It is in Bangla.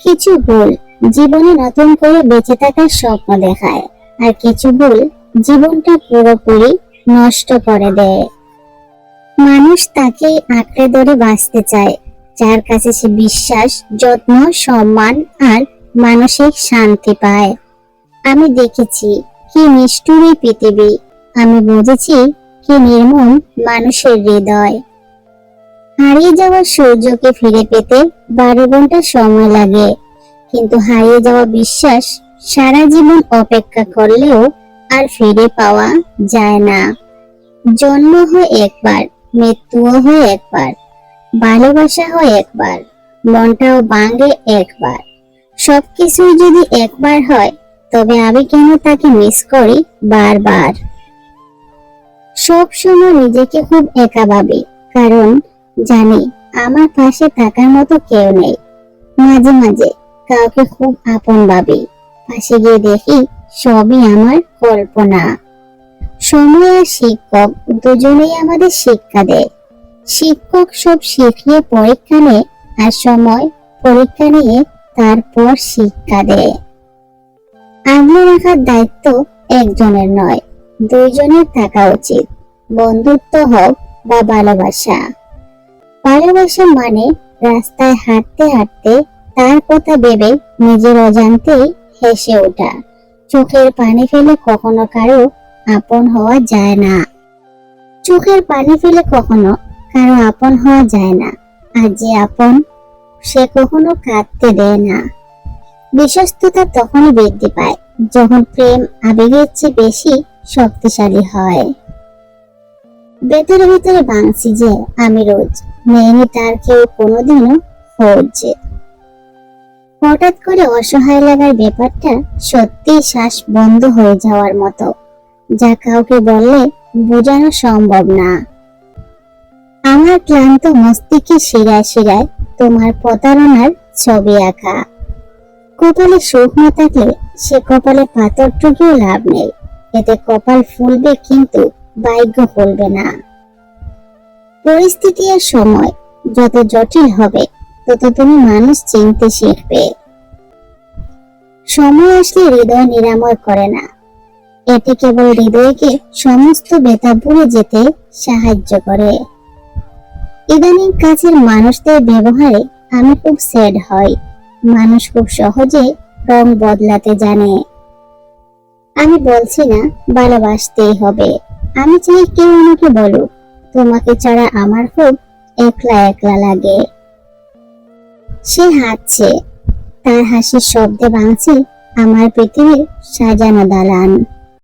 কিছু ভুল জীবনে নতুন করে বেঁচে থাকার স্বপ্ন দেখায়, আর কিছু ভুল জীবনটা পুরোপুরি নষ্ট করে দেয়। মানুষ তাকেই আঁকড়ে ধরে বাঁচতে চায় যার কাছে সে বিশ্বাস, যত্ন, সম্মান আর মানসিক শান্তি পায়। আমি দেখেছি কি নিষ্ঠুর এই পৃথিবী, আমি বুঝেছি কি নির্মম মানুষের হৃদয়। হারিয়ে যাওয়া সূর্যকে ফিরে পেতে 12 ঘন্টা সময় লাগে, কিন্তু হারিয়ে যাওয়া বিশ্বাস সারা জীবন অপেক্ষা করলেও আর ফিরে পাওয়া যায় না। জন্ম হয় একবার, মৃত্যুও হয় একবার, ভালোবাসা হয় একবার, মনটাও ভাঙে একবার। সবকিছুই যদি একবার হয়, তবে আমি কেন তাকে মিস করি বারবার। সব সময় নিজেকে খুব একা ভাবি, কারণ জানি আমার পাশে থাকার মতো কেউ নেই। মাঝে মাঝে কাউকে খুব আপন ভাবি, পাশে গিয়ে দেখি সবই আমার কল্পনা। সময় আর শিক্ষক দুজনেই আমাদের শিক্ষা দেয়। শিক্ষক সব শিখিয়ে পরীক্ষা নেয়, আর সময় পরীক্ষা নিয়ে তারপর শিক্ষা দেয়। আগলে রাখার দায়িত্ব একজনের নয়, দুইজনের থাকা উচিত। বন্ধুত্ব হোক বা ভালোবাসা। ভালোবাসা মানে রাস্তায় হাঁটতে হাঁটতে তার কথা ভেবে নিজের অজান্তেই হেসে ওঠা। চোখের পানি ফেলে কখনো কারো আপন হওয়া যায় না। চোখের পানি ফেলে কখনো কারো আপন হওয়া যায় না, আর যে আপন সে কখনো কাঁদতে দেয় না। বিশ্বস্ততা তখনই বৃদ্ধি পায় যখন প্রেম আবেগের চেয়ে বেশি শক্তিশালী হয়। ভেতরে ভেতরে ভাঙছি যে আমি রোজ, নেয়নি তার কেউ কোনোদিনও খোঁজ। হঠাৎ করে অসহায় লাগার ব্যাপারটা সত্যিই শ্বাস বন্ধ হয়ে যাওয়ার মতো, যা কাউকে বললে বোঝানো সম্ভব না। আমার ক্লান্ত মস্তিষ্কে শিরায় শিরায় তোমার প্রতারণার ছবি আঁকা। কপালে সুখ না থাকলে সে কপালে পাথর টুকিও লাভ নেই। এতে কপাল ফুলবে কিন্তু ভাগ্য ফুলবে না। পরিস্থিতি আর সময় যত জটিল হবে, তত তুমি মানুষ চিনতে শিখবে। সময় আসলে হৃদয় নিরাময় করে না, এটি কেবল হৃদয়কে সমস্ত ব্যথা ভুলে যেতে সাহায্য করে। ইদানিং কাছের মানুষদের ব্যবহারে আমি খুব স্যাড হই। মানুষ খুব সহজে রং বদলাতে জানে। আমি বলছি না ভালোবাসতেই হবে, আমি চাই কেউ আমাকে বলুক তোমাকে ছাড়া আমার খুব একলা একলা লাগে। সে হাসছে, তার হাসির শব্দে ভাঙছে আমার পৃথিবীর সাজানো দালান।